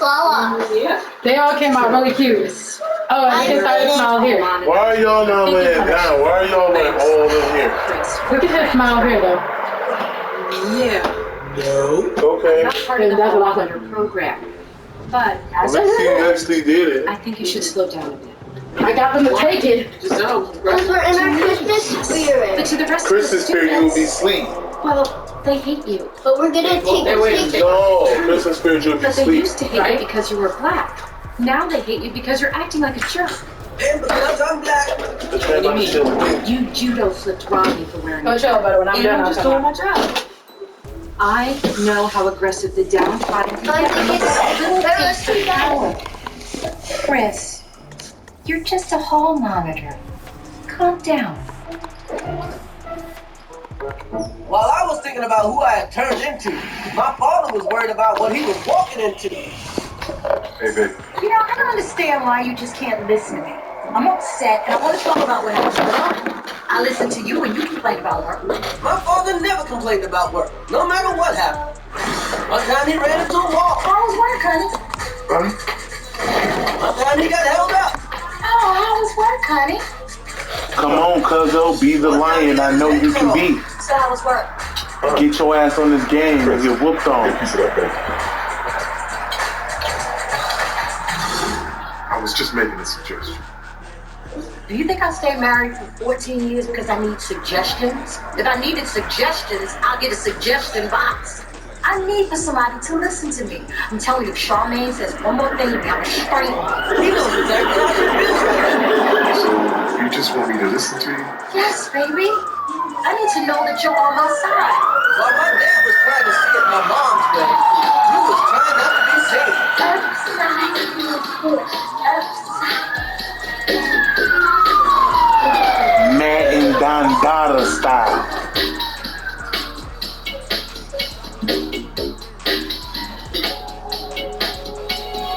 Yeah. They all came out really cute. Oh, and they started smile here. Why are y'all not laying down? Why are y'all like all in here? Look at this smile here, though. Yeah. No. Okay. Not part of the whole other program. But as Let's see you actually did it. I think you should slow down a bit. I got them to take it. So, Because we're in our Christmas spirit. but to the rest Christmas of the spirit, you will students, be asleep. well, they hate you. But we're gonna take No, Christmas spirit, you'll be But they asleep. used to hate you because you were black. Now they hate you because you're acting like a jerk. And because I'm black. What do you mean? You judo flipped Rodney for wearing I'll show better when I'm and done. I'm just doing my job. I know how aggressive the downtrodden can get. Little kids take power. Chris, you're just a hall monitor. Calm down. While I was thinking about who I had turned into, my father was worried about what he was walking into. Hey, baby. You know, I don't understand why you just can't listen to me. I'm upset and I want to talk about what happened. I listen to you and you complain about work. My father never complained about work, no matter what happened. One time he ran into a wall. How was work, honey? One time he got held up. Oh, how was work, honey? Come on, cuzzo, be the lion I know you can be. So how was work? Get your ass on this game and get whooped on. I was just making a suggestion. Do you think I stayed married for 14 years because I need suggestions? If I needed suggestions, I'll get a suggestion box. I need for somebody to listen to me. I'm telling you, if Charmaine says one more thing, I'm straight on. He knows exactly how it feels right now. So you just want me to listen to you? Yes, baby. I need to know that you're on my side. While my dad was trying to see it my mom's way, you was trying not to be seen. Madden Dondada style.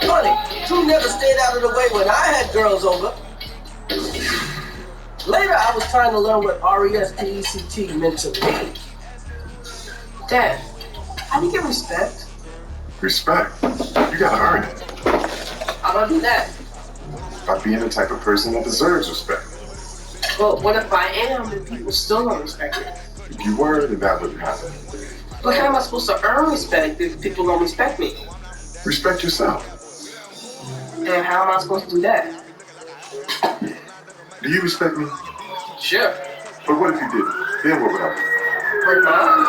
Funny, you never stayed out of the way when I had girls over. Later, I was trying to learn what R-E-S-P-E-C-T meant to me. Dad, how do you get respect? Respect. You gotta earn it. How do I do that? By being the type of person that deserves respect. Well, what if I am and people still don't respect me? If you were, then that wouldn't happen. But how am I supposed to earn respect if people don't respect me? Respect yourself. And how am I supposed to do that? Do you respect me? Sure. But what if you didn't? Then what would happen? Hurt my arm.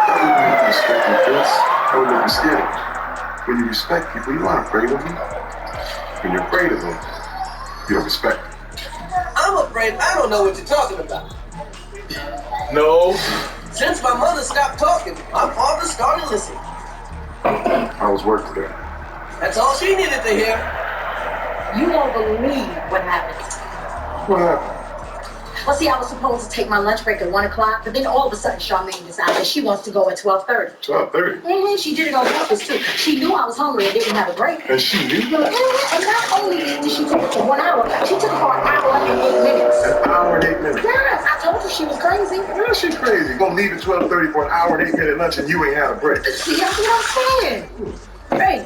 That would make you respect me, Chris. That would make you scared. When you respect people, you aren't afraid of them. When you're afraid of them, you don't respect them. I'm afraid I don't know what you're talking about. No. Since my mother stopped talking, my father started listening. How was work today? That's all she needed to hear. You won't believe what happened. What happened? Well, see, I was supposed to take my lunch break at 1 o'clock, but then all of a sudden Charmaine decided that she wants to go at 12:30. 12:30. She did it on purpose, too. She knew I was hungry and didn't have a break. And she knew that? And not only did she take it for 1 hour, she took it for an hour and 8 minutes. An hour and 8 minutes. Yes, I told her she was crazy. Yeah, she's crazy. Gonna leave at 12:30 for an hour and 8 minute lunch and you ain't had a break. See, that's what I'm saying. Hey.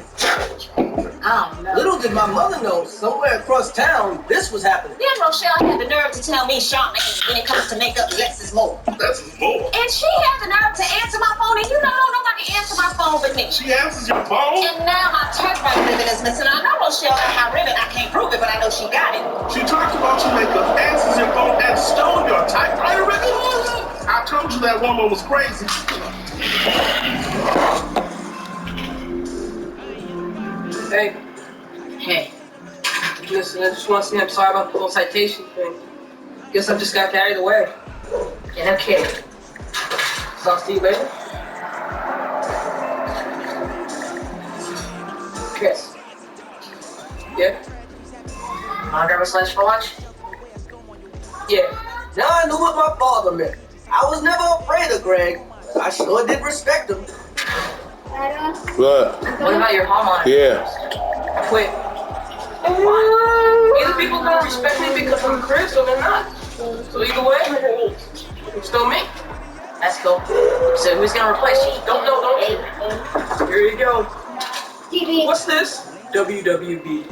I don't know. Little did my mother know, somewhere across town, this was happening. Then Rochelle had the nerve to tell me Charmaine, when it comes to makeup, less is more. That's more. And she had the nerve to answer my phone, and you know nobody answer my phone but me. She answers your phone? And now my typewriter ribbon is missing. I know Rochelle got my ribbon. I can't prove it, but I know she got it. She talked about your makeup, answers your phone, and stole your typewriter ribbon? I told you that woman was crazy. Hey, Hey. listen, I just want to say I'm sorry about the whole citation thing. Guess I just got carried away. And no kidding. So I'll see you later. Chris. Yeah? Wanna grab us lunch for lunch? Yeah. Now I knew what my father meant. I was never afraid of Greg, but I sure did respect him. What? What about your hall monitor? Yeah. I quit. Either people gonna respect me because I'm Chris or they're not. So either way, it's still me. That's cool. So who's gonna replace you? Don't know, don't you? Here you go. TV. What's this? WWB.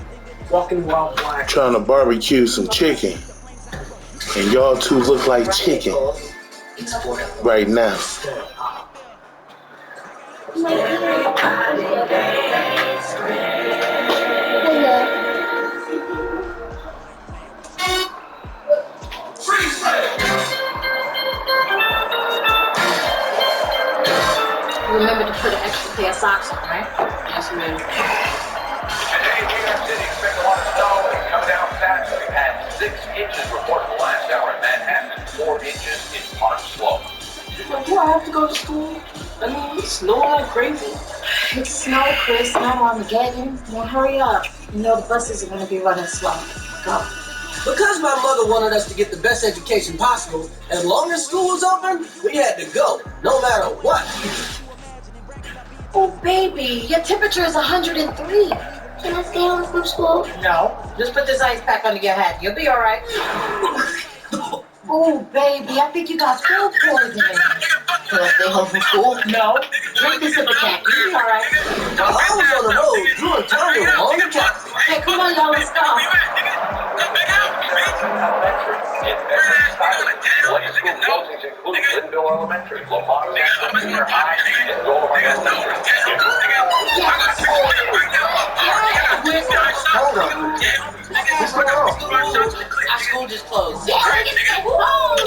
Walking Wild Black. Trying to barbecue some chicken. And y'all two look like chicken right now. Remember to put an extra pair of socks on, right? Yes, ma'am. Today, New York City expect a lot of snow and come down fast. We've had 6 inches reported the last hour in Manhattan, 4 inches in Park Slope. Do I have to go to school? I mean, it's snowing like crazy. It's snow, Chris, not Armageddon. Now hurry up. You know the buses are going to be running slow. Go. Because my mother wanted us to get the best education possible, as long as school was open, we had to go, no matter what. Oh, baby, your temperature is 103. Can I stay home from school? No, just put this ice pack under your hat. You'll be all right. Oh, baby, I think you got food poisoning. Can I stay home from school? No. Drink this Ipecac. You'll be all right. While I was on the road, you and Tommy were on the track. Hey, come on, y'all, let's go. Linville Elementary, Lamar Junior High, and Dolomite Hold on. What's going on? Our school just closed. Yeah, we can stay home.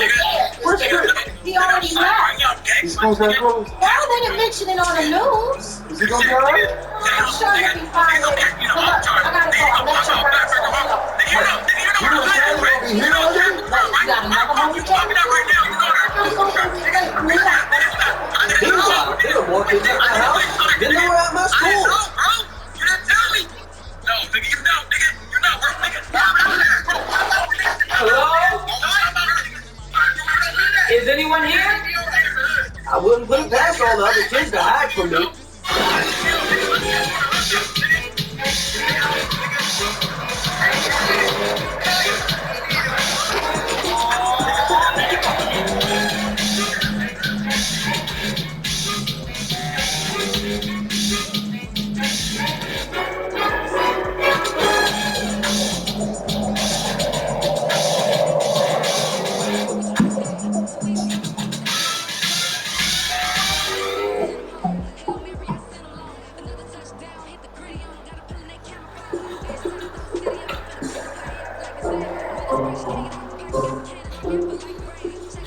Where's Chris? He already left. He's supposed to have closed. Well, they didn't mention it on the news. Is he gonna be alright? I'm sure he'll be fine later. But look, I gotta go. I'll let you run. You were trying to be here all day? You got another home to take? Meanwhile, there were more kids at my house than there were at my school. Hello? Is anyone here? I wouldn't put it past all the other kids to hide from me.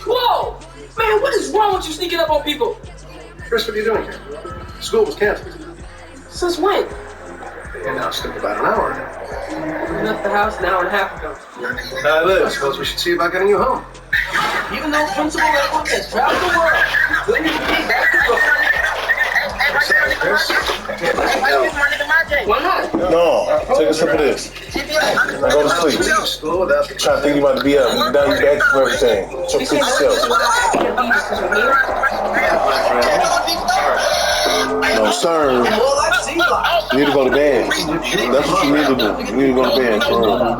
Whoa! Man, what is wrong with you sneaking up on people? Chris, what are you doing here? School was canceled. Since when? They announced it about an hour ago. We left the house an hour and a half ago. I suppose we should see about getting you home. Even though Principal Edward has traveled the world, he couldn't even get back to Brooklyn. Why not? No, take a sip of this. Now go to sleep. Try to think you about to be up. Now you back for everything. So treat yourself. No, sir. Well, I've seen life. You need to go to bed. That's what you need to do. You need to go to bed for real.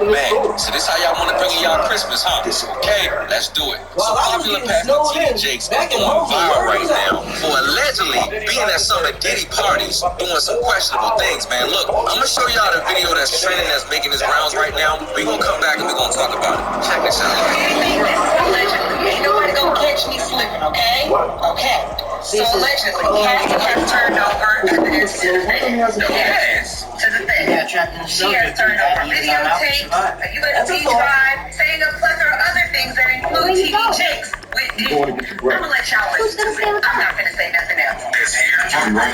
Man, so this how y'all want to bring in y'all Christmas, huh? Okay, let's do it. So popular pastor T.D. Jakes is going viral right now for allegedly being at some of Diddy parties doing some questionable things, man. Look, I'm going to show y'all the video that's trending, that's making its rounds right now. We're going to come back and we're going to talk about it. Check this out. Allegedly, ain't nobody gonna catch me slipping, okay? Okay. So allegedly, Cassie has turned over to the incident. Yes, to the thing. She has turned over videotapes, a USB drive, saying a plethora of other things that include T.D. Jakes with Diddy. I'm gonna let y'all listen to it. I'm not gonna say nothing else.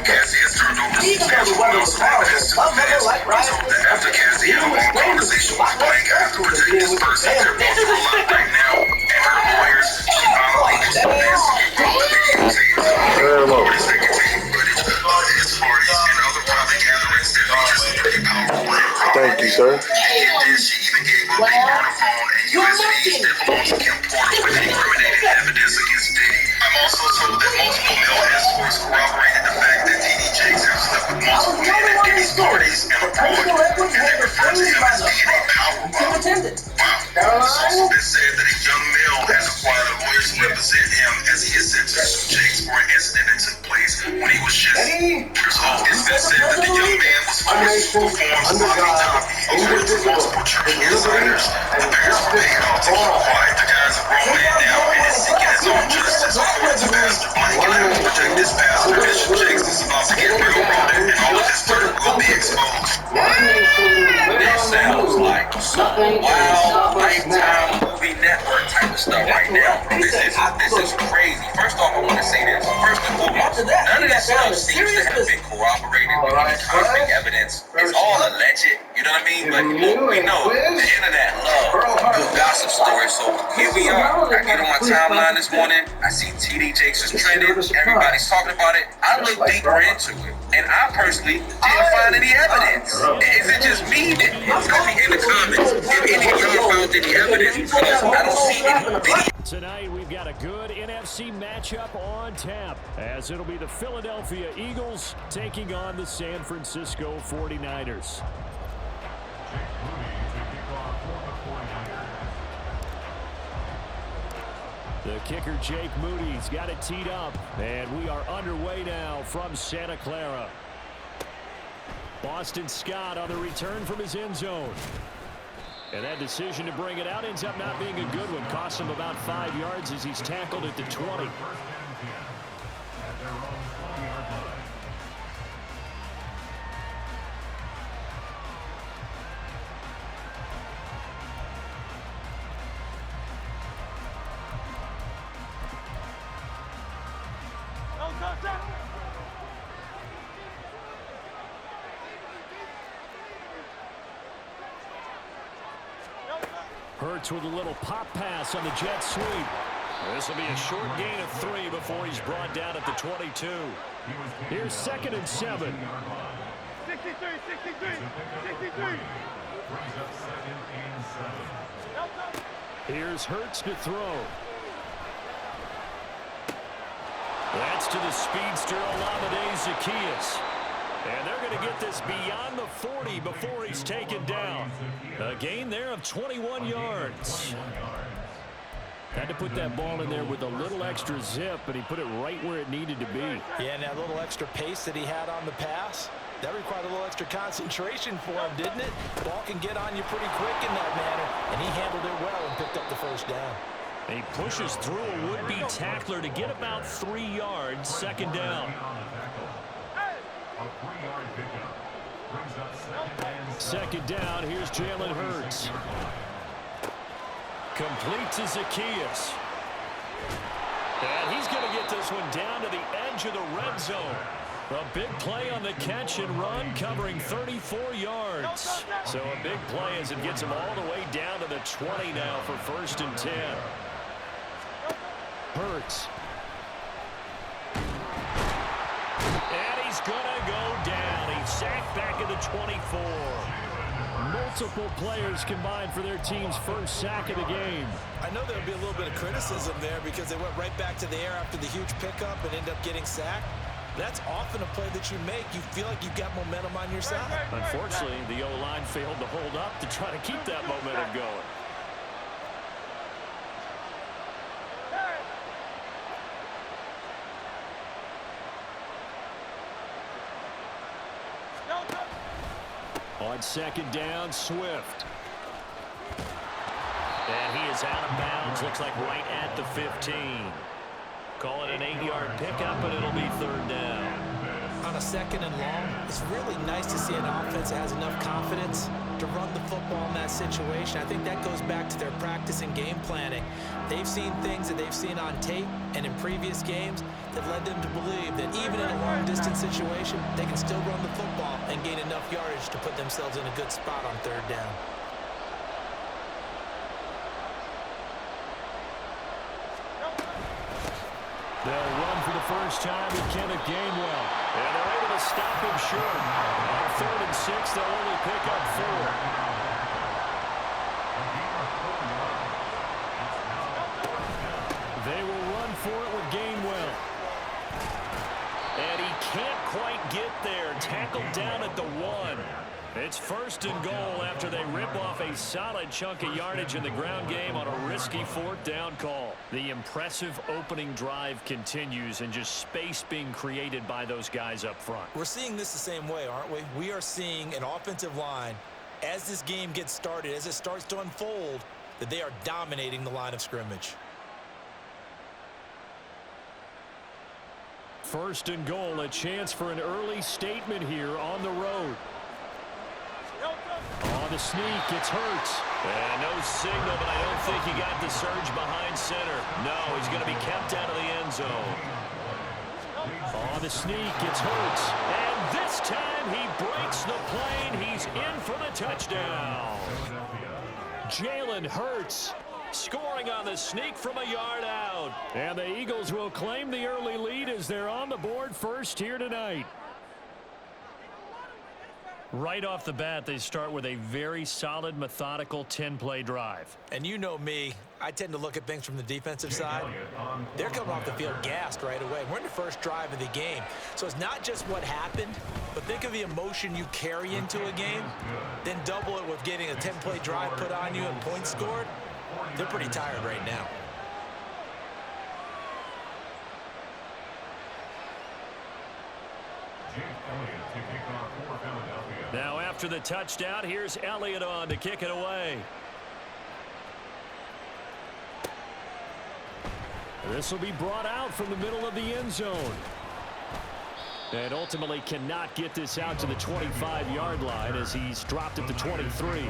Cassie has turned over Even though the weather was horrible, my mother liked riding with us. after Cassie had a long conversation with Blake after protecting his person. They're both in line right now, and her lawyers not only this Very low. his parties and other private gatherings that features pretty powerful. Thank you, sir. She even gave up a phone and USBs that belong to Kim Porter with incriminating evidence against Diddy. I'm also told that multiple male escorts corroborated the fact that T.D. Jakes has slept with multiple men at Diddy's parties and abroad, and they refer to him as being a power bottom. It's also been said that a young male has acquired a lawyer to represent him as he is set to sue Jakes for an incident that took place when he was just It's been said that the young man was forced to perform sloppy toppy according to multiple church insiders. The Bears were paid off to keep quiet. The guy's a grown man now and is seeking his own justice, according to Pastor Mike. And I can predict this pastor, Bishop Jakes, is about to get real loaded, and all of his dirt will be exposed. That sounds like some wild Lifetime movie network type of stuff right now. This is crazy. First off, I want to say this. First and foremost, none of that stuff seems to have been corroborated with any concrete evidence. It's all alleged, you know what I mean? But look, we know the internet loves good gossip stories, so here we are. I get on my timeline this morning, I see TD Jakes is trending, everybody's talking about it. I looked deeper into it, and I personally didn't find any evidence. Is it just me? Tell me in the comments if any of y'all found any evidence, because I don't see any video. Tonight, we've got a good NFC matchup on tap, as it'll be the Philadelphia Eagles taking on the San Francisco 49ers. The kicker, Jake Moody's got it teed up, and we are underway now from Santa Clara. Boston Scott on the return from his end zone. And that decision to bring it out ends up not being a good one. Costs him about 5 yards as he's tackled at the 20. Hurts with a little pop pass on the jet sweep. This will be a short gain of 3 before he's brought down at the 22. Here's 2nd and 7. 63. Here's Hurts to throw. That's to the speedster, Olamide Zaccheaus. And they're going to get this beyond the 40 before he's taken down. A gain there of 21 yards. Had to put that ball in there with a little extra zip, but he put it right where it needed to be. Yeah, and that little extra pace that he had on the pass, that required a little extra concentration for him, didn't it? Ball can get on you pretty quick in that manner, and he handled it well and picked up the first down. He pushes through a would-be tackler to get about 3 yards, 2nd down. 2nd down, here's Jalen Hurts. Complete to Zaccheaus. And he's going to get this one down to the edge of the red zone. A big play on the catch and run, covering 34 yards. So a big play as it gets him all the way down to the 20 now for 1st and 10. Hurts. And he's going to go down. He's sacked back at the 24. Multiple players combined for their team's first sack of the game. I know there'll be a little bit of criticism there because they went right back to the air after the huge pickup and ended up getting sacked. That's often a play that you make. You feel like you've got momentum on your side. Unfortunately, the O-line failed to hold up to try to keep that momentum going. On 2nd down, Swift. And he is out of bounds. Looks like right at the 15. Call it an 8-yard pickup, and it'll be 3rd down. On a 2nd and long, it's really nice to see an offense that has enough confidence to run the football in that situation. I think that goes back to their practice and game planning. They've seen things that they've seen on tape and in previous games that led them to believe that even in a long-distance situation, they can still run the football and gain enough yardage to put themselves in a good spot on 3rd down. They'll run for the first time with Kenneth Gainwell. And they're able to stop him short. On 3rd and 6, they'll only pick up 4. They will run for it with Gainwell. And he can't quite get there. Tackled down at the 1. It's 1st and goal after they rip off a solid chunk of yardage in the ground game on a risky 4th down call. The impressive opening drive continues and just space being created by those guys up front. We're seeing this the same way, aren't we? We are seeing an offensive line, as this game gets started, as it starts to unfold, that they are dominating the line of scrimmage. First and goal, a chance for an early statement here on the road. On the sneak, it's Hurts. And no signal, but I don't think he got the surge behind center. No, he's going to be kept out of the end zone. On the sneak, it's Hurts. And this time he breaks the plane. He's in for the touchdown. Jalen Hurts scoring on the sneak from a yard out. And the Eagles will claim the early lead as they're on the board first here tonight. Right off the bat, they start with a very solid, methodical 10-play drive. And you know me, I tend to look at things from the defensive side. They're coming off the field gassed right away. We're in the first drive of the game. So it's not just what happened, but think of the emotion you carry into a game, then double it with getting a 10-play drive put on you and points scored. They're pretty tired right now. Now after the touchdown, here's Elliott on to kick it away. This will be brought out from the middle of the end zone. And ultimately cannot get this out to the 25-yard line as he's dropped at the 23.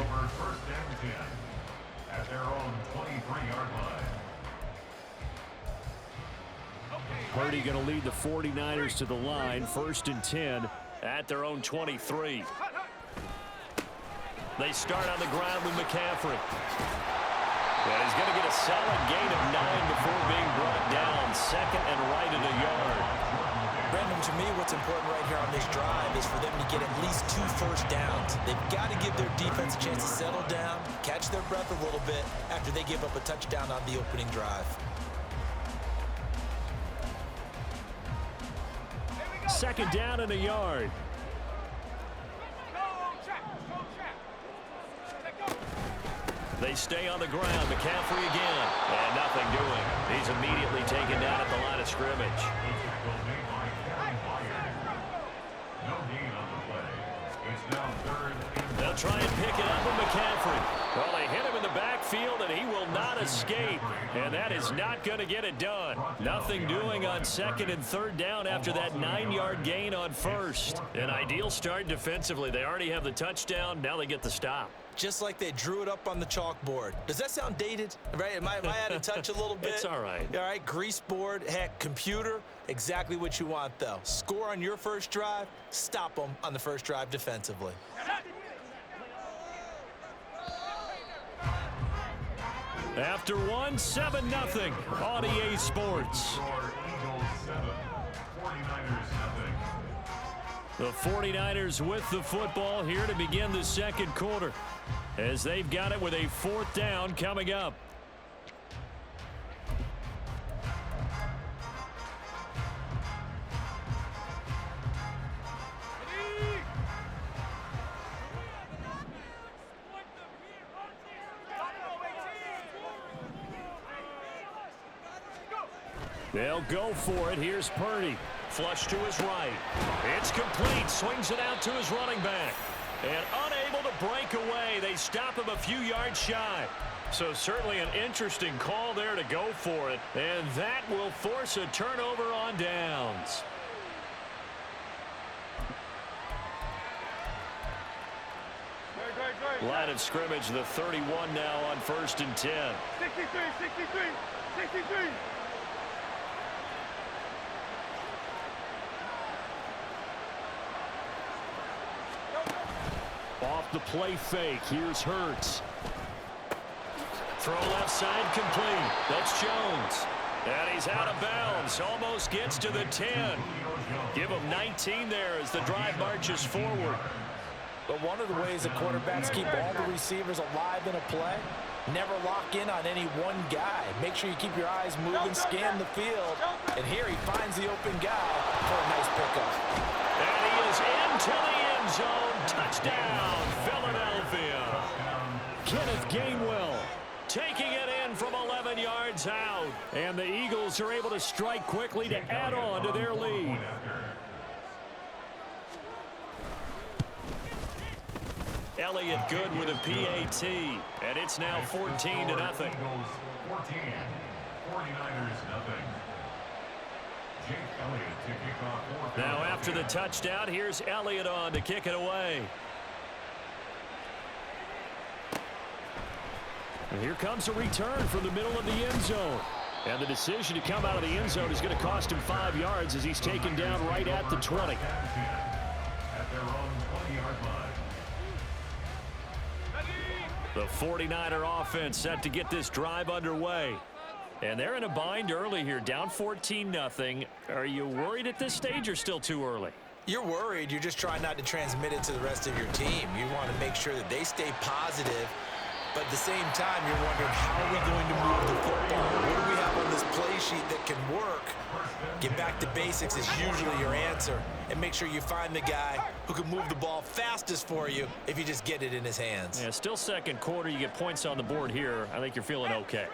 At their own 23-yard line. Purdy going to lead the 49ers to the line, 1st and 10 at their own 23. They start on the ground with McCaffrey. And he's going to get a solid gain of 9 before being brought down, 2nd and right at a yard. Brendan, to me, what's important right here on this drive is for them to get at least 2 first downs. They've got to give their defense a chance to settle down, catch their breath a little bit after they give up a touchdown on the opening drive. Second down and a yard. They stay on the ground. McCaffrey again. And nothing doing. He's immediately taken down at the line of scrimmage. They'll try and pick it up with McCaffrey. Well, they hit him in the backfield, and he will not escape. And that is not going to get it done. Nothing doing on 2nd and 3rd down after that 9-yard gain on 1st. An ideal start defensively. They already have the touchdown. Now they get the stop. Just like they drew it up on the chalkboard. Does that sound dated? Right? Am I out of touch a little bit? It's all right. All right, grease board, heck, computer, exactly what you want, though. Score on your first drive, stop them on the first drive defensively. After 1, 7-0 on EA Sports. The 49ers with the football here to begin the second quarter as they've got it with a 4th down coming up. They'll go for it. Here's Purdy. Flush to his right. It's complete. Swings it out to his running back. And unable to break away. They stop him a few yards shy. So certainly an interesting call there to go for it. And that will force a turnover on downs. Line of scrimmage, the 31 now on 1st and 10. 63, 63, 63. Off the play fake, here's Hurts. Throw left side complete. That's Jones. And he's out of bounds. Almost gets to the 10. Give him 19 there as the drive marches forward. But one of the ways the quarterbacks keep all the receivers alive in a play, never lock in on any one guy. Make sure you keep your eyes moving, scan the field. And here he finds the open guy for a nice pickup. And he is into the end zone. Touchdown, Philadelphia. Kenneth Gainwell taking it in from 11 yards out. And the Eagles are able to strike quickly to add on to their lead. Elliott good with a PAT, and it's now 14-0. 49ers nothing. Jake Elliott to kick off. Now after the touchdown, here's Elliott on to kick it away. And here comes a return from the middle of the end zone. And the decision to come out of the end zone is going to cost him 5 yards as he's taken down right at the 20. At their own 20-yard line. The 49er offense set to get this drive underway. And they're in a bind early here, down 14-0. Are you worried at this stage or still too early? You're worried. You're just trying not to transmit it to the rest of your team. You want to make sure that they stay positive. But at the same time, you're wondering, how are we going to move the football? What do we have on this play sheet that can work? Get back to basics is usually your answer. And make sure you find the guy who can move the ball fastest for you if you just get it in his hands. Yeah, still second quarter. You get points on the board here. I think you're feeling okay.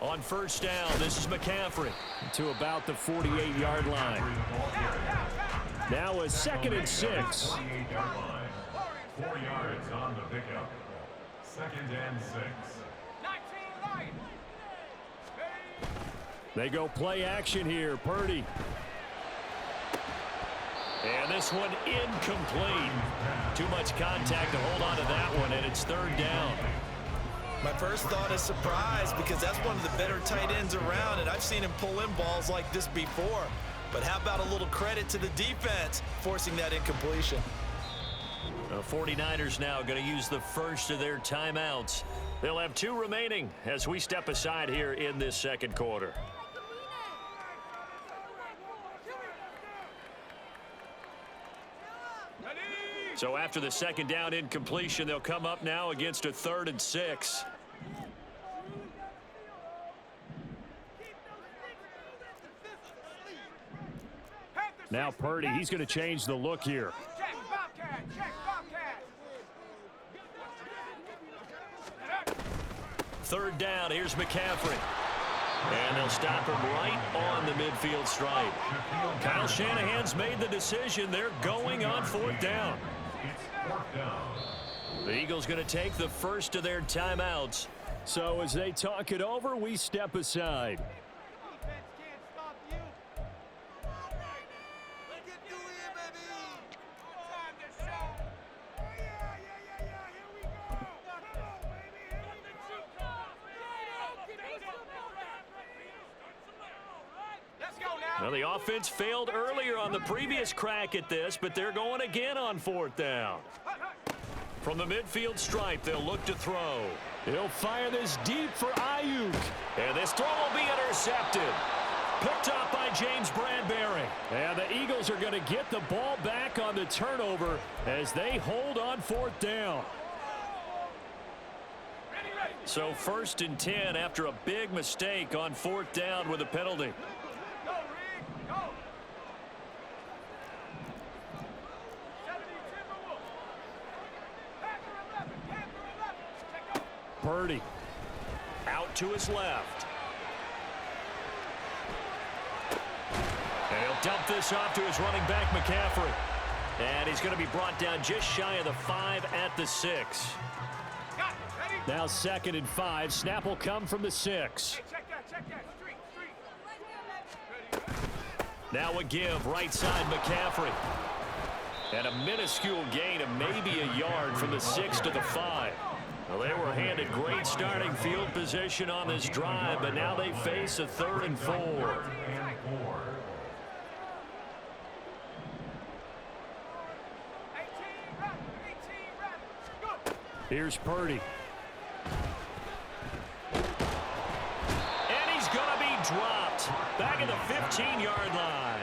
On first down, this is McCaffrey to about the 48-yard line. Now a 2nd and 6. 48-yard line. 4 yards on the pickup. 2nd and 6. They go play action here. Purdy. And this one incomplete. Too much contact to hold on to that one, and it's 3rd down. My first thought is surprise, because that's one of the better tight ends around, and I've seen him pull in balls like this before. But how about a little credit to the defense forcing that incompletion? The 49ers now going to use the first of their timeouts. They'll have 2 remaining as we step aside here in this second quarter. So after the 2nd down incompletion, they'll come up now against a 3rd and 6. Now Purdy, he's going to change the look here. Third down, here's McCaffrey. And they'll stop him right on the midfield stripe. Kyle Shanahan's made the decision. They're going on 4th down. The Eagles going to take the first of their timeouts. So as they talk it over, we step aside. Well, the offense failed earlier on the previous crack at this, but they're going again on 4th down. From the midfield stripe, they'll look to throw. He'll fire this deep for Ayuk. And this throw will be intercepted. Picked up by James Bradbury. And the Eagles are going to get the ball back on the turnover as they hold on 4th down. So 1st and 10 after a big mistake on 4th down with a penalty. Purdy out to his left. And he'll dump this off to his running back, McCaffrey. And he's going to be brought down just shy of the 5 at the 6. Now 2nd and 5. Snap will come from the 6. Now a give right side McCaffrey. And a minuscule gain of maybe a yard from the 6 to the 5. Well, they were handed great starting field position on this drive, but now they face a 3rd and 4. Here's Purdy. And he's going to be dropped back at the 15-yard line.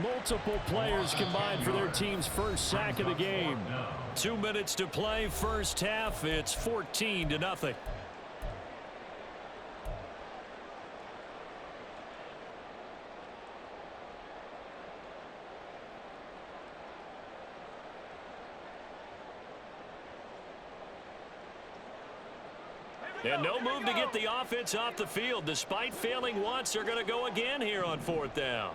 Multiple players combined for their team's first sack of the game. 2 minutes to play, first half. It's 14-0. And no move to get the offense off the field. Despite failing once, they're going to go again here on 4th down.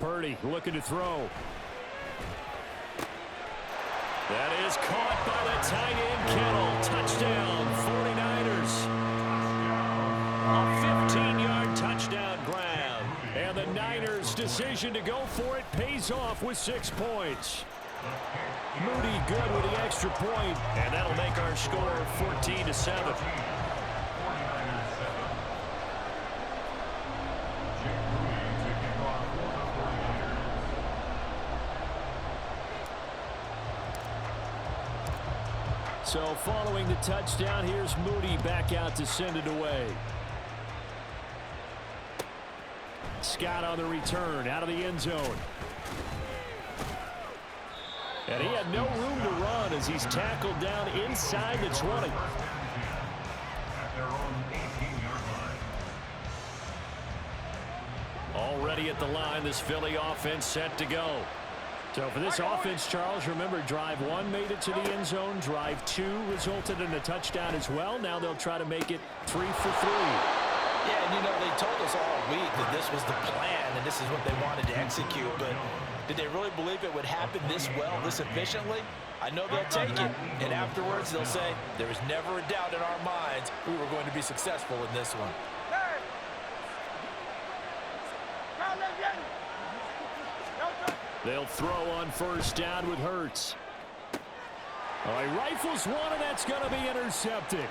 Purdy looking to throw. That is caught by the tight end, Kittle. Touchdown, 49ers. A 15-yard touchdown grab. And the Niners' decision to go for it pays off with 6 points. Moody good with the extra point, and that'll make our score 14-7. So following the touchdown, here's Moody back out to send it away. Scott on the return, out of the end zone. And he had no room to run as he's tackled down inside the 20. Already at the line, this Philly offense set to go. So for this offense, Charles, remember, drive 1 made it to the end zone. Drive 2 resulted in a touchdown as well. Now they'll try to make it 3 for 3. Yeah, and you know, they told us all week that this was the plan and this is what they wanted to execute, but did they really believe it would happen this well, this efficiently? I know they'll take it, and afterwards they'll say, there was never a doubt in our minds we were going to be successful in this one. They'll throw on 1st down with Hurts. He rifles one, and that's going to be intercepted.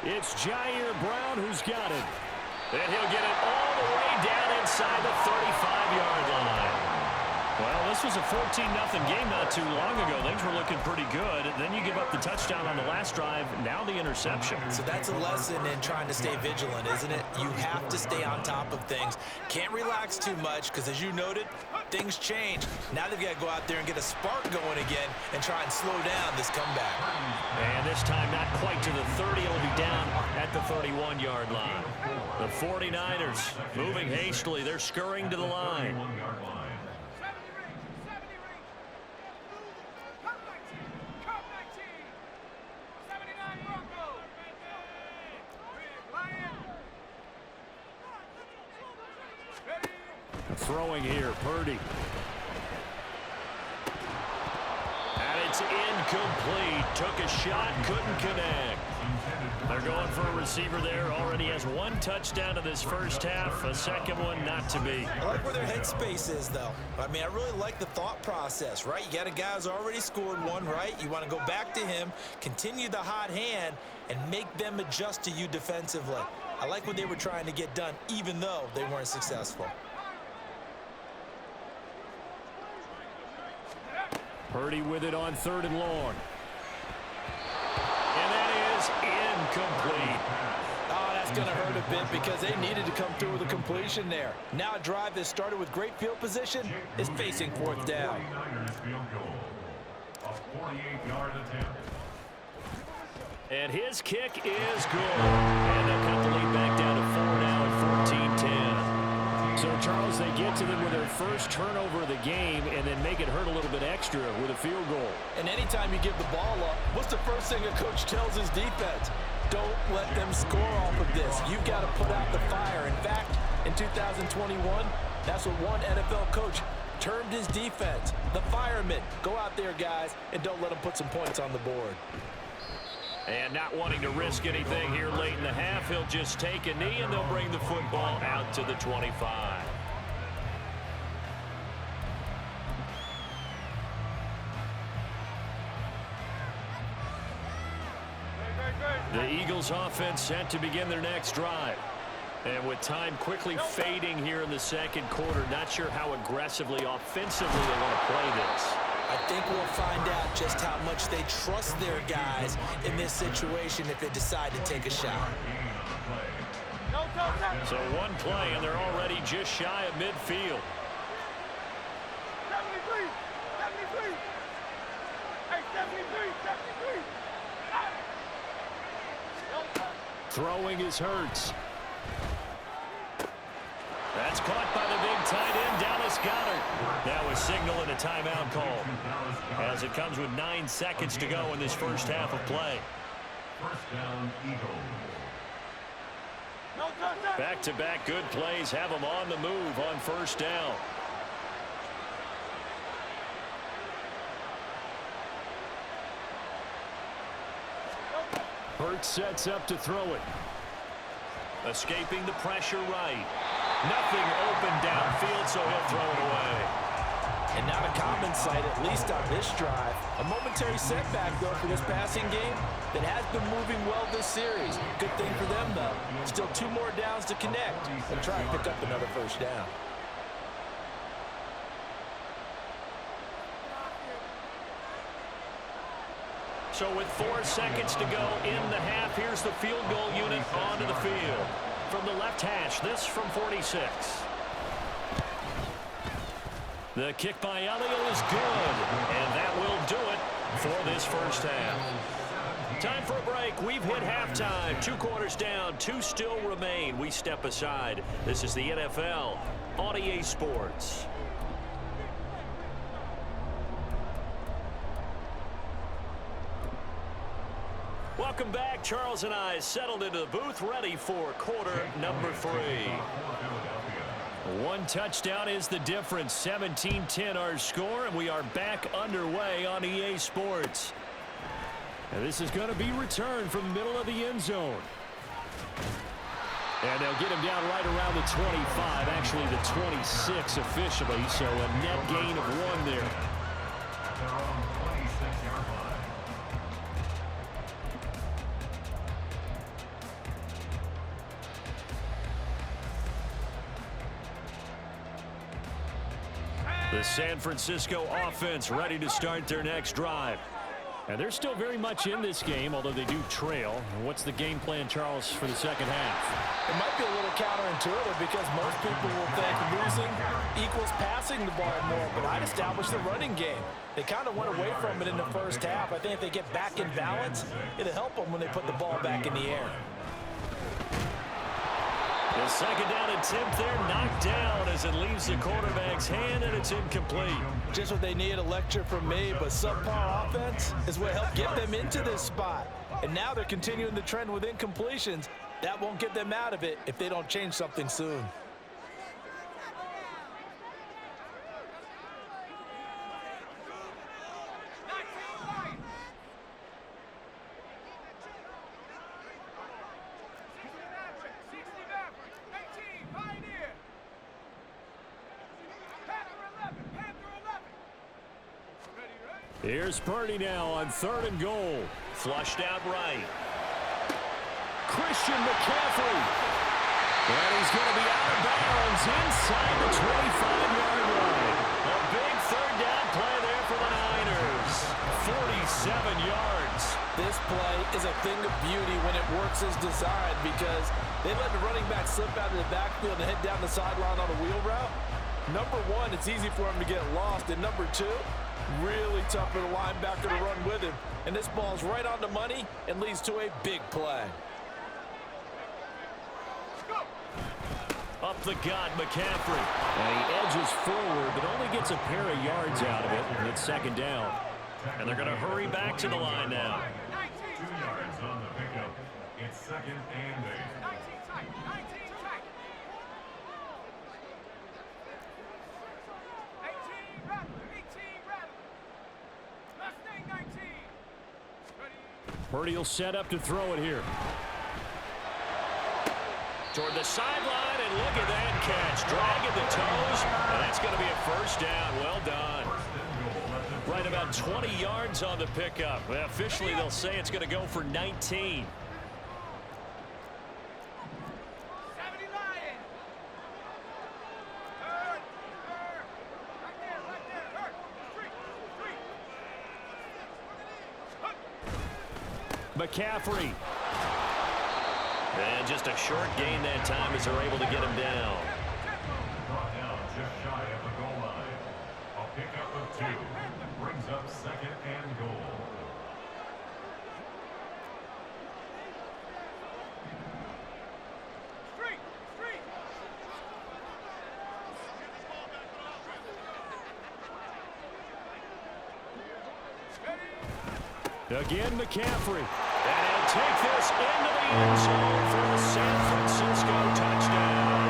It's Jair Brown who's got it. And he'll get it all the way down inside the 35-yard line. Well, this was a 14-0 game not too long ago. Things were looking pretty good. And then you give up the touchdown on the last drive. Now the interception. So that's a lesson in trying to stay vigilant, isn't it? You have to stay on top of things. Can't relax too much because, as you noted, things change. Now they've got to go out there and get a spark going again and try and slow down this comeback. And this time not quite to the 30. It'll be down at the 31-yard line. The 49ers moving hastily. They're scurrying to the line. Throwing here, Purdy. And it's incomplete. Took a shot, couldn't connect. They're going for a receiver there. Already has 1 touchdown in this first half. A second one not to be. I like where their headspace is, though. I mean, I really like the thought process, right? You got a guy who's already scored 1, right? You want to go back to him, continue the hot hand, and make them adjust to you defensively. I like what they were trying to get done, even though they weren't successful. Purdy with it on 3rd and long. And that is incomplete. Oh, that's going to hurt a bit because they needed to come through with a completion there. Now a drive that started with great field position is facing 4th down. And his kick is good. And they'll cut the lead back down to 4 now at 14-10. So, Charles, they get to them with their first turnover of the game and then make it hurt a little bit extra with a field goal. And anytime you give the ball up, what's the first thing a coach tells his defense? Don't let them score off of this. You've got to put out the fire. In fact, in 2021, that's what one NFL coach termed his defense. The firemen. Go out there, guys, and don't let them put some points on the board. And not wanting to risk anything here late in the half, he'll just take a knee, and they'll bring the football out to the 25. The Eagles offense set to begin their next drive. And with time quickly fading here in the second quarter, not sure how aggressively, offensively they want to play this. I think we'll find out just how much they trust their guys in this situation if they decide to take a shot. So 1 play, and they're already just shy of midfield. 73! 73! Hey, 73! 73! Throwing is Hurts. That's caught by the big tight end, Dallas Goedert. Now a signal and a timeout call, as it comes with 9 seconds to go in this first half of play. First down, Eagles. Back-to-back good plays have them on the move on first down. Hurts sets up to throw it. Escaping the pressure right. Nothing open downfield, so he'll throw it away. And not a common sight, at least on this drive. A momentary setback, though, for this passing game that has been moving well this series. Good thing for them, though. Still 2 more downs to connect and try and pick up another first down. So with 4 seconds to go in the half, here's the field goal unit onto the field. From the left hash, this from 46. The kick by Elliott is good, and that will do it for this first half. Time for a break. We've hit halftime. 2 quarters down, 2 still remain. We step aside. This is the NFL on EA Sports. Welcome back. Charles and I settled into the booth, ready for quarter number 3. 1 touchdown is the difference. 17-10 our score, and we are back underway on EA Sports. And this is going to be returned from the middle of the end zone. And they'll get him down right around the 25, actually the 26 officially, so a net gain of 1 there. The San Francisco offense ready to start their next drive. And they're still very much in this game, although they do trail. What's the game plan, Charles, for the second half? It might be a little counterintuitive because most people will think losing equals passing the ball more, but I'd establish the running game. They kind of went away from it in the first half. I think if they get back in balance, it'll help them when they put the ball back in the air. The second down attempt there knocked down as it leaves the quarterback's hand, and it's incomplete. Just what they need, a lecture from me, but subpar offense is what helped get them into this spot. And now they're continuing the trend with incompletions. That won't get them out of it if they don't change something soon. Here's Purdy now on 3rd and goal. Flushed out right. Christian McCaffrey. And he's going to be out of bounds inside the 25-yard line. A big 3rd down play there for the Niners. 47 yards. This play is a thing of beauty when it works as designed because they let the running back slip out of the backfield and head down the sideline on a wheel route. Number 1, it's easy for him to get lost. And number 2, really tough for the linebacker to run with him. And this ball's right on the money and leads to a big play. Up the gut, McCaffrey. And he edges forward, but only gets a pair of yards out of it. And it's 2nd down. And they're going to hurry back to the line now. 2 yards on the pickup. It's 2nd and 8. Purdy will set up to throw it here. Toward the sideline, and look at that catch. Dragging the toes, and that's going to be a first down. Well done. Right about 20 yards on the pickup. Well, officially, they'll say it's going to go for 19. McCaffrey. And just a short gain that time as they're able to get him down. Brought down just shy of the goal line. A pickup of 2 brings up 2nd and goal. Again, McCaffrey. And he'll take this into the end zone for the San Francisco touchdown.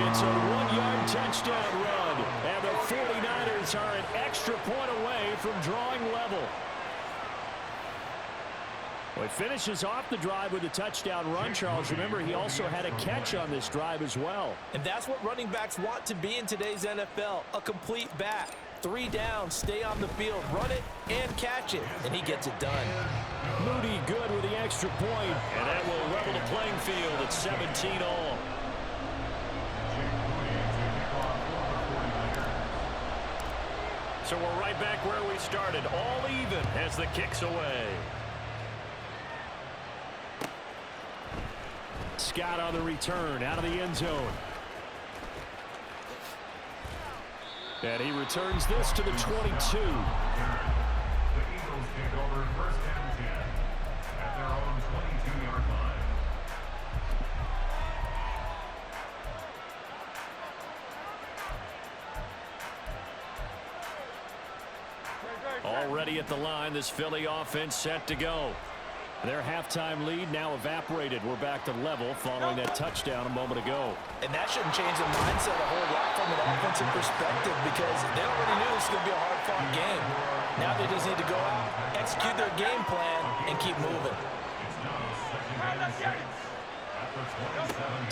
It's a 1-yard touchdown run, and the 49ers are an extra point away from drawing level. Well, he finishes off the drive with a touchdown run, Charles. Remember, he also had a catch on this drive as well. And that's what running backs want to be in today's NFL, a complete back. 3 downs, stay on the field, run it, and catch it, and he gets it done. Moody good with the extra point, and that will level the playing field at 17 all. So we're right back where we started, all even as the kick's away. Scott on the return, out of the end zone. And he returns this to the 22. The Eagles take over 1st and 10 at their own 22-yard line. Already at the line, this Philly offense set to go. Their halftime lead now evaporated. We're back to level following that touchdown a moment ago. And that shouldn't change the mindset a whole lot from an offensive perspective because they already knew this was going to be a hard-fought game. Now they just need to go out, execute their game plan, and keep moving.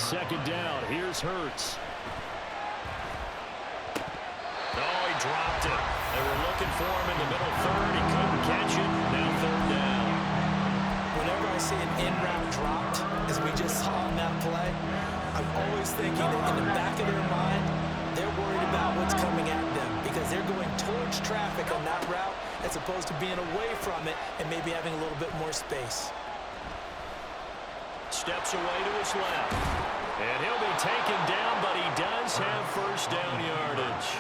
Second down. Here's Hurts. Oh, he dropped it. They were looking for him in the middle third. He couldn't catch it. Now third down. Whenever I see an in-route dropped, as we just saw on that play, I'm always thinking that in the back of their mind, they're worried about what's coming at them because they're going towards traffic on that route as opposed to being away from it and maybe having a little bit more space. Steps away to his left. And he'll be taken down, but he does have first down yardage.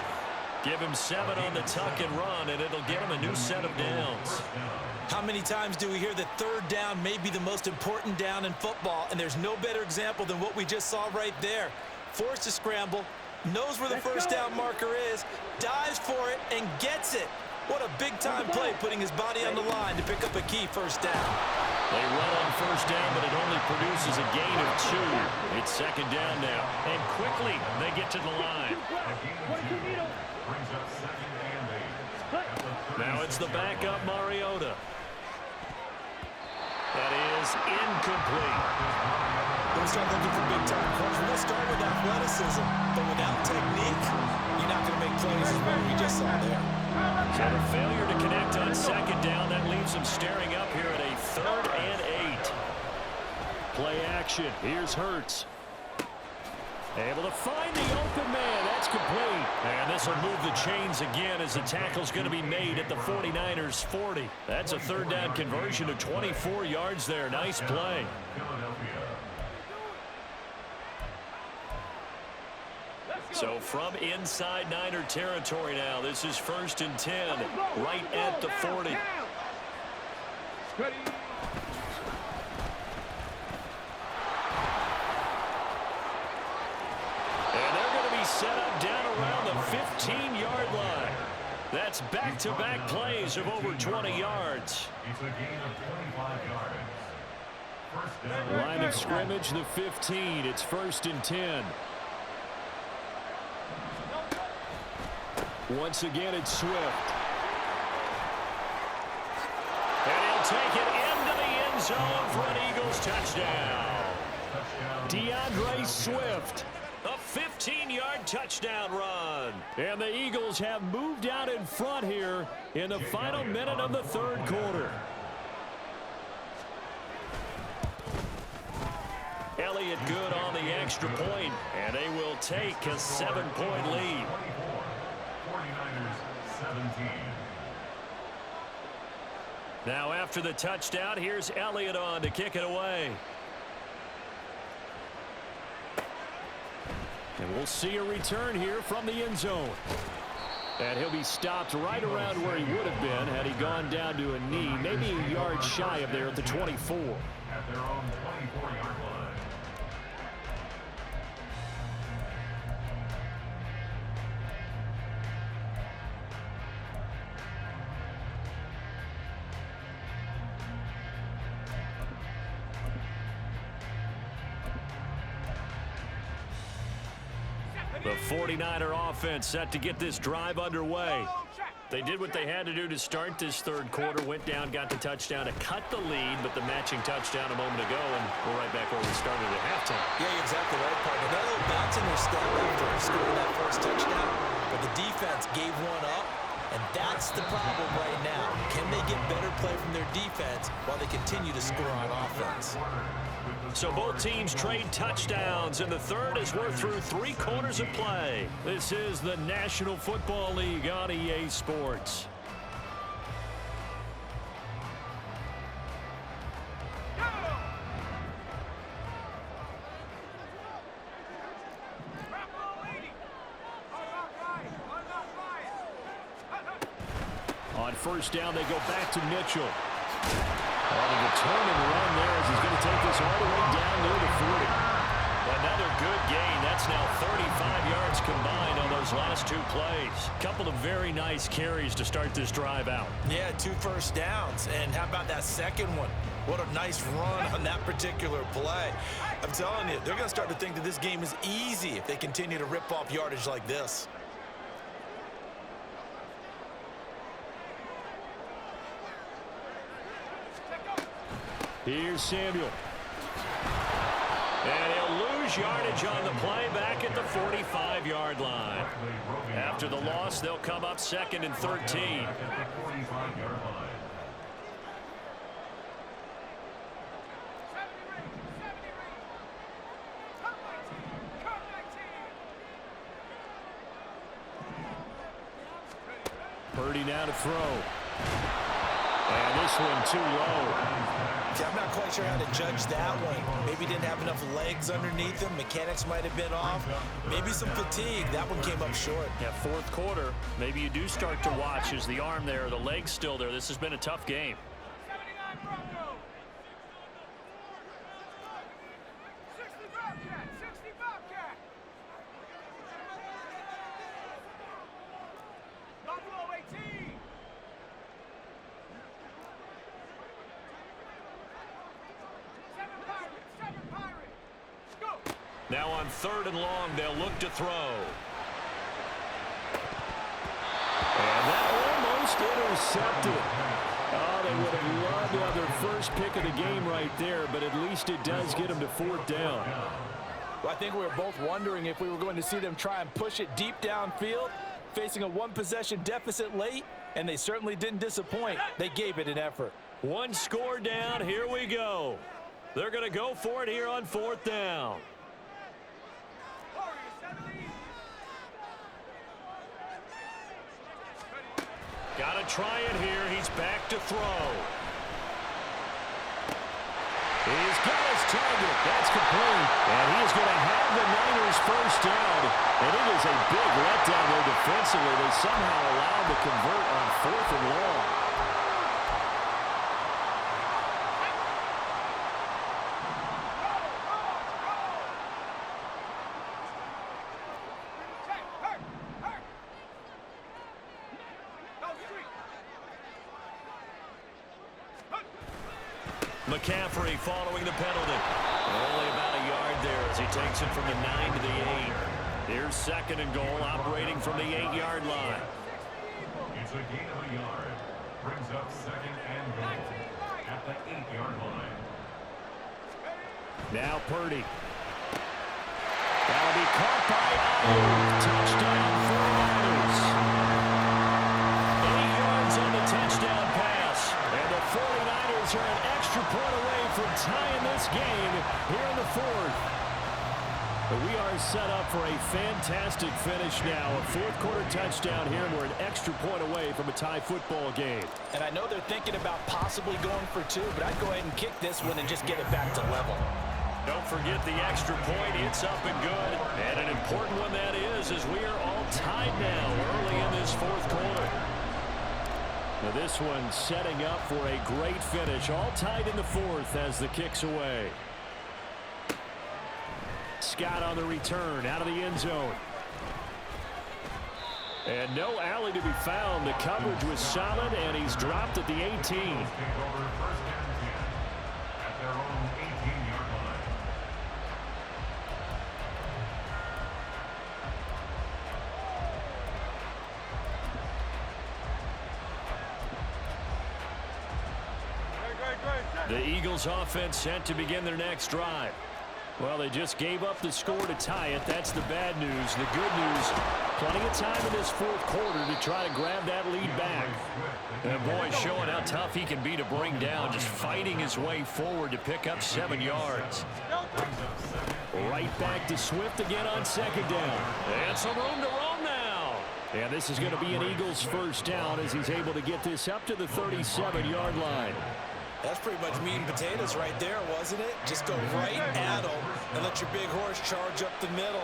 Give him 7 on the tuck and run, and it'll get him a new set of downs. How many times do we hear that third down may be the most important down in football, and there's no better example than what we just saw right there. Forced to scramble, knows where the first down marker is, dives for it, and gets it. What a big-time play, putting his body on the line to pick up a key first down. They run on first down, but it only produces a gain of 2. It's second down now, and quickly they get to the line. Now it's the backup Mariota. That is incomplete. Don't start looking for big-time plays. We're going to start with athleticism, but without technique, you're not going to make plays as what we just saw there. So the failure to connect on second down, that leaves him staring up here at a 3rd and 8. Play action. Here's Hurts. Able to find the open man. That's complete. And this will move the chains again as the tackle's going to be made at the 49ers 40. That's a third down conversion of 24 yards there. Nice play. So from inside Niner territory now, this is 1st and 10, right at the 40. Set up down around the 15-yard line. That's back-to-back plays of over 20 yards. It's a gain of 25 yards. First down. Line of scrimmage, the 15. It's 1st and 10. Once again, it's Swift. And he'll take it into the end zone for an Eagles touchdown. DeAndre Swift. A 15-yard touchdown run. And the Eagles have moved out in front here in the final minute of the third quarter. Elliott good on the extra point, and they will take a 7-point lead. 49ers 17. Now after the touchdown, here's Elliott on to kick it away. And we'll see a return here from the end zone. And he'll be stopped right around where he would have been had he gone down to a knee, maybe a yard shy of there at the 24. At their own 24-yard line. The 49er offense set to get this drive underway. They did what they had to do to start this third quarter, went down, got the touchdown to cut the lead, but the matching touchdown a moment ago, and we're right back where we started at halftime. Yeah, you're exactly right, partner. That little bounce in their step after scoring that first touchdown, but the defense gave one up, and that's the problem right now. Can they get better play from their defense while they continue to score on offense? So both teams trade touchdowns in the third as we're through 3 quarters of play. This is the National Football League on EA Sports. On first down, they go back to Mitchell. The determined run there as he's going to take this all the way down near the 40. Another good gain. That's now 35 yards combined on those last 2 plays. Couple of very nice carries to start this drive out. Yeah, 2 first downs. And how about that second one? What a nice run on that particular play. I'm telling you, they're going to start to think that this game is easy if they continue to rip off yardage like this. Here's Samuel. And he'll lose yardage on the play back at the 45-yard line. After the loss, they'll come up 2nd and 13. Purdy now to throw. And this one too low. See, I'm not quite sure how to judge that one. Maybe didn't have enough legs underneath him. Mechanics might have been off. Maybe some fatigue. That one came up short. Yeah, fourth quarter. Maybe you do start to watch as the arm there, the leg's still there. This has been a tough game. 79 Broncos. 60 Bobcat. 60 Bobcat. Buffalo 18. Now on 3rd and long, they'll look to throw. And that almost intercepted. Oh, they would have loved to have their first pick of the game right there, but at least it does get them to 4th down. Well, I think we were both wondering if we were going to see them try and push it deep downfield, facing a 1-possession deficit late, and they certainly didn't disappoint. They gave it an effort. 1 score down. Here we go. They're going to go for it here on 4th down. Got to try it here. He's back to throw. He's got his target. That's complete. And he is going to have the Niners first down. And it is a big letdown there defensively. They somehow allowed to convert on 4th and long. McCaffrey following the penalty. Only about a yard there as he takes it from the 9 to the 8. Here's 2nd and goal, operating from the 8-yard line. It's a gain of a yard. Brings up 2nd and goal at the 8-yard line. Now Purdy. That'll be caught by touchdown for the Niners. 8 yards on the touchdown pass. And the 49ers are an extra point away from tying this game here in the 4th. But we are set up for a fantastic finish now. A 4th quarter touchdown here, and we're an extra point away from a tie football game. And I know they're thinking about possibly going for 2, but I'd go ahead and kick this one and just get it back to level. Don't forget the extra point. It's up and good. And an important one that is, as we are all tied now early in this 4th quarter. Now this one setting up for a great finish. All tied in the 4th as the kick's away. Scott on the return out of the end zone. And no alley to be found. The coverage was solid, and he's dropped at the 18. The Eagles offense set to begin their next drive. Well, they just gave up the score to tie it. That's the bad news. The good news, plenty of time in this fourth quarter to try to grab that lead back. And boy, showing how tough he can be to bring down, just fighting his way forward to pick up 7 yards. Right back to Swift again on second down. And some room to roam now. And this is going to be an Eagles first down as he's able to get this up to the 37-yard line. That's pretty much meat and potatoes right there, wasn't it? Just go right at them and let your big horse charge up the middle.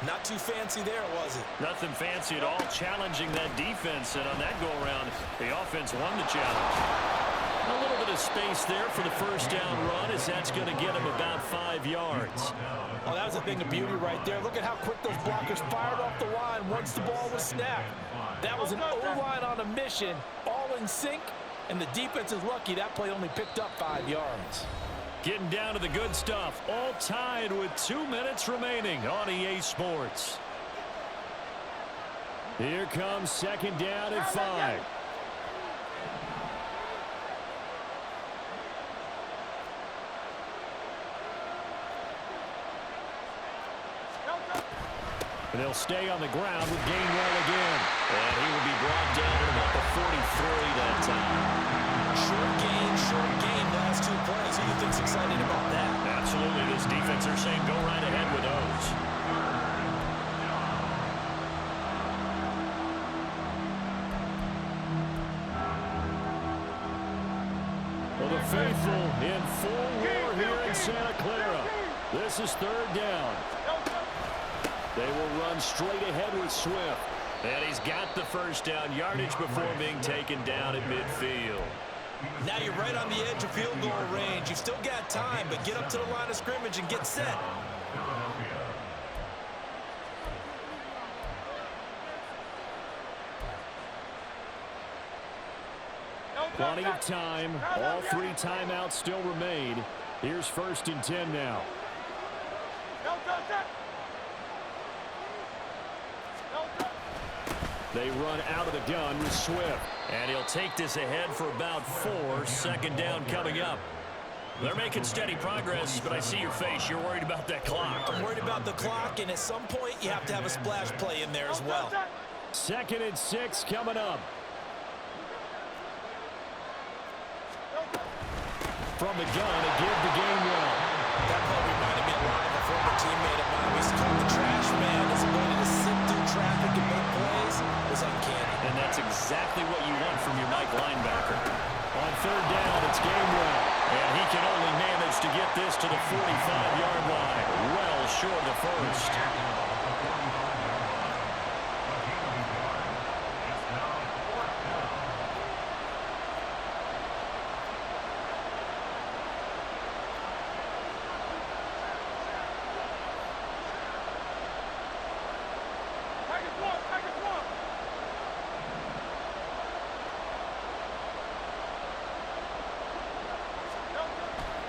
Not too fancy there, was it? Nothing fancy at all, challenging that defense. And on that go-around, the offense won the challenge. A little bit of space there for the first down run as that's going to get him about 5 yards. Oh, that was a thing of beauty right there. Look at how quick those blockers fired off the line once the ball was snapped. That was an O-line on a mission, all in sync. And the defense is lucky that play only picked up 5 yards. Getting down to the good stuff. All tied with 2 minutes remaining on EA Sports. Here comes second down and 5. And they'll stay on the ground with Gainwell again. And he will be brought down at about the 43 that time. Short gain, last 2 plays. Who do you think's excited about that? Absolutely. This defense are saying go right ahead with those. Well, the faithful in full war here in Santa Clara. This is third down. They will run straight ahead with Swift. And he's got the first down yardage before being taken down at midfield. Now you're right on the edge of field goal range. You've still got time, but get up to the line of scrimmage and get set. Plenty of time. All 3 timeouts still remain. Here's first and 10 now. They run out of the gun with Swift. And he'll take this ahead for about 4. Second down coming up. They're making steady progress, but I see your face. You're worried about that clock. I'm worried about the clock, and at some point, you have to have a splash play in there as well. Second and 6 coming up. From the gun, a give to Gainwell. That play reminded me a lot of a former teammate of mine. We used to call him the trash man. His ability to sit through traffic and make plays was uncanny. And that's exactly what you want from your Mike linebacker. On third down, it's Gainwell. And he can only manage to get this to the 45-yard line. Well short of the first.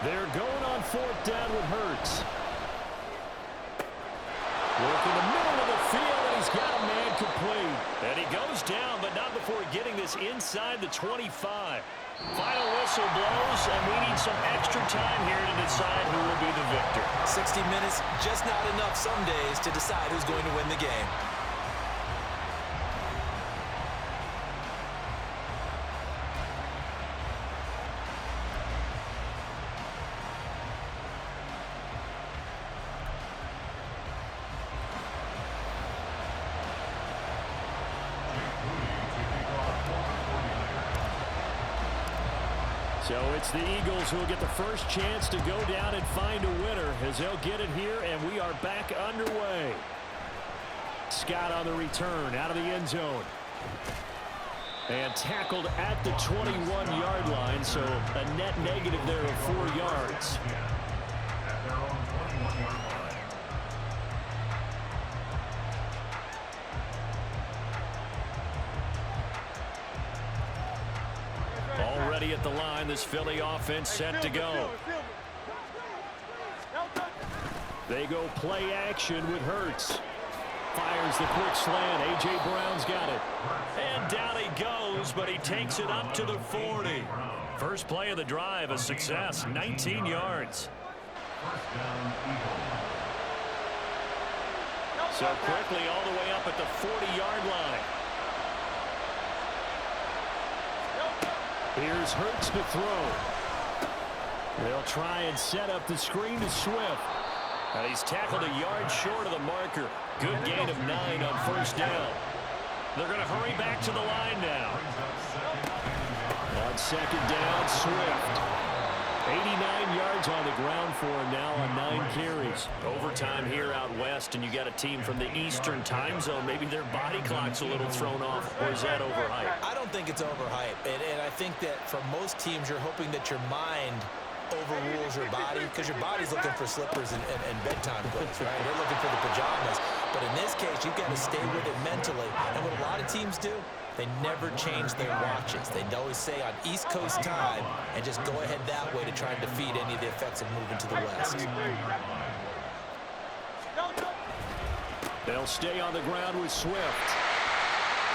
They're going on fourth down with Hurts. Work in the middle of the field, and he's got a man complete. And he goes down, but not before getting this inside the 25. Final whistle blows, and we need some extra time here to decide who will be the victor. 60 minutes, just not enough some days to decide who's going to win the game. So it's the Eagles who will get the first chance to go down and find a winner as they'll get it here, and we are back underway. Scott on the return out of the end zone. And tackled at the 21-yard line, so a net negative there of 4 yards. Already at the line, this Philly offense set to go. They go play action with Hurts. Fires the quick slant. A.J. Brown's got it. And down he goes, but he takes it up to the 40. First play of the drive, a success, 19 yards. So quickly all the way up at the 40-yard line. Here's Hurts to throw. They'll try and set up the screen to Swift. And he's tackled a yard short of the marker. Good gain of 9 on first down. They're going to hurry back to the line now. On second down, Swift. 89 yards on the ground for him now on 9 carries. Overtime here out west, and you got a team from the Eastern time zone. Maybe their body clock's a little thrown off, or is that overhyped? I don't think it's overhyped, and I think that for most teams, you're hoping that your mind overrules your body, because your body's looking for slippers and bedtime clothes, right? They're looking for the pajamas. But in this case, you've got to stay with it mentally. And what a lot of teams do, they never change their watches. They always say on East Coast time and just go ahead that way to try and defeat any of the effects of moving to the West. They'll stay on the ground with Swift.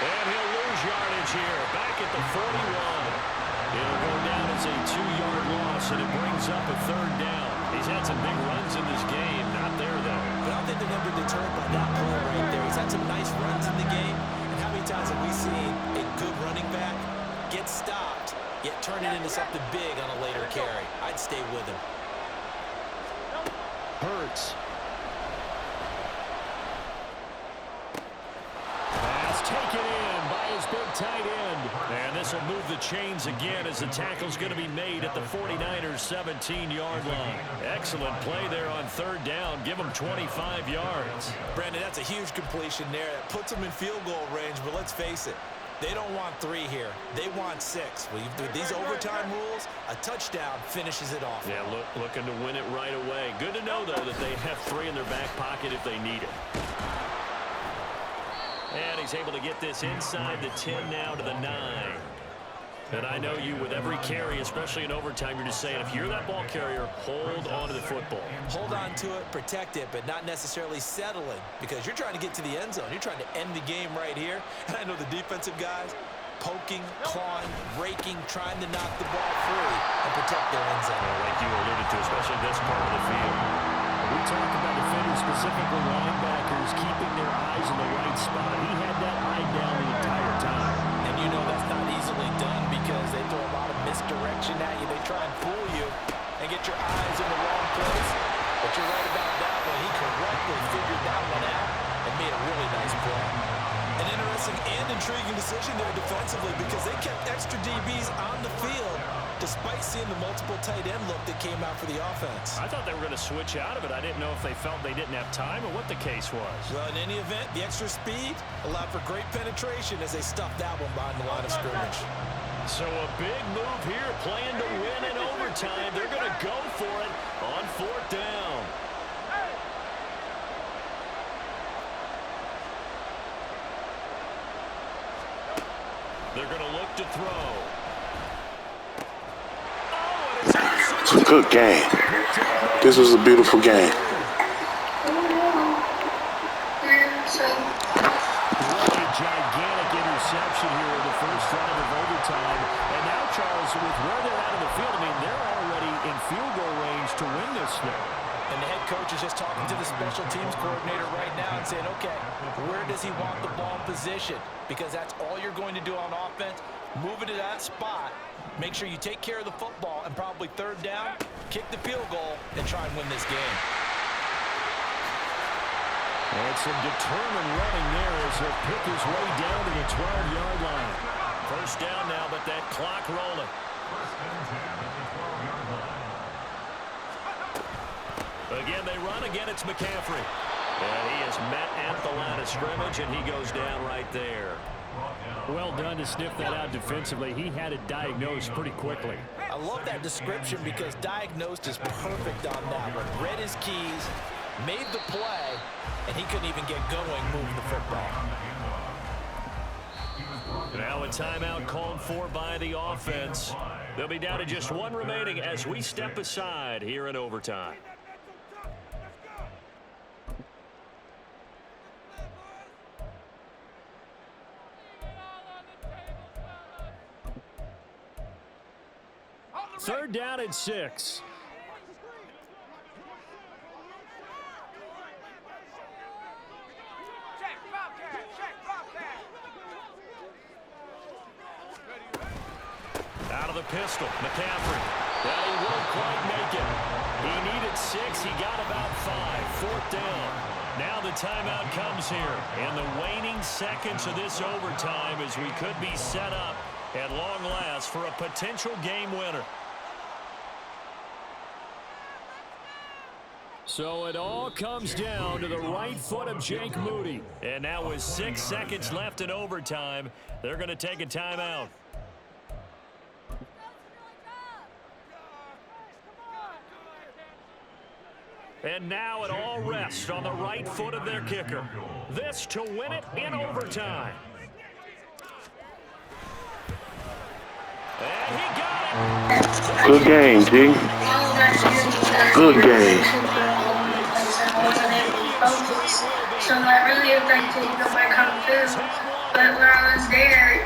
And he'll lose yardage here. Back at the 41. It'll go down as a 2-yard loss, and it brings up a third down. He's had some big runs in this game. Not there, though. But I don't think they're going to be deterred by that play right there. He's had some nice runs in the game. And how many times have we seen a good running back get stopped, yet turn it into something big on a later carry? I'd stay with him. Hurts. Pass taken in by his big tight end. And this will move the chains again as the tackle's going to be made at the 49ers' 17-yard line. Excellent play there on third down. Give them 25 yards. Brandon, that's a huge completion there. That puts them in field goal range, but let's face it. They don't want 3 here. They want 6. With these overtime rules, a touchdown finishes it off. Yeah, looking to win it right away. Good to know, though, that they have 3 in their back pocket if they need it. And he's able to get this inside the 10 now to the 9. And I know you, with every carry, especially in overtime, you're just saying, if you're that ball carrier, hold on to the football. Hold on to it, protect it, but not necessarily settling, because you're trying to get to the end zone. You're trying to end the game right here. And I know the defensive guys poking, clawing, raking, trying to knock the ball free and protect their end zone. Like you alluded to, especially this part of the field. We talk about defenders, specifically linebackers, keeping their eyes in the right spot. He had that eye down the entire time. And you know that's not easily done because they throw a lot of misdirection at you. They try and fool you and get your eyes in the wrong place. But you're right about that one. He correctly figured that one out and made a really nice play. An interesting and intriguing decision there defensively because they kept extra DBs on the field despite seeing the multiple tight end look that came out for the offense. I thought they were going to switch out of it. I didn't know if they felt they didn't have time or what the case was. Well, in any event, the extra speed allowed for great penetration as they stuffed that one behind the line of scrimmage. So a big move here, playing to win in overtime. They're going to go for it on 4th down. They're going to look to throw. It's a good game. This was a beautiful game. What a gigantic interception here in the first drive of overtime. And now, Charles, with where they're at in the field, I mean, they're already in field goal range to win this thing. And the head coach is just talking to the special teams coordinator right now and saying, okay, where does he want the ball positioned? Because that's all you're going to do on offense. Move it to that spot. Make sure you take care of the football and probably 3rd down, kick the field goal, and try and win this game. And some determined running there as he'll pick his way down to the 12-yard line. First down now, but that clock rolling. Again, they run. Again, it's McCaffrey. And he is met at the line of scrimmage, and he goes down right there. Well done to sniff that out defensively. He had it diagnosed pretty quickly. I love that description because diagnosed is perfect on that one. Read his keys, made the play, and he couldn't even get going moving the football. Now a timeout called for by the offense. They'll be down to just 1 remaining as we step aside here in overtime. Third down and 6. Out of the pistol, McCaffrey. That he won't quite make it. He needed 6. He got about 5. Fourth down. Now the timeout comes here. And the waning seconds of this overtime as we could be set up at long last for a potential game winner. So it all comes down to the right foot of Jake Moody. And now with 6 seconds left in overtime, they're going to take a timeout. And now it all rests on the right foot of their kicker. This to win it in overtime. And he got it. Good game, G. Good game. So I really appreciate my come through. But when I was there,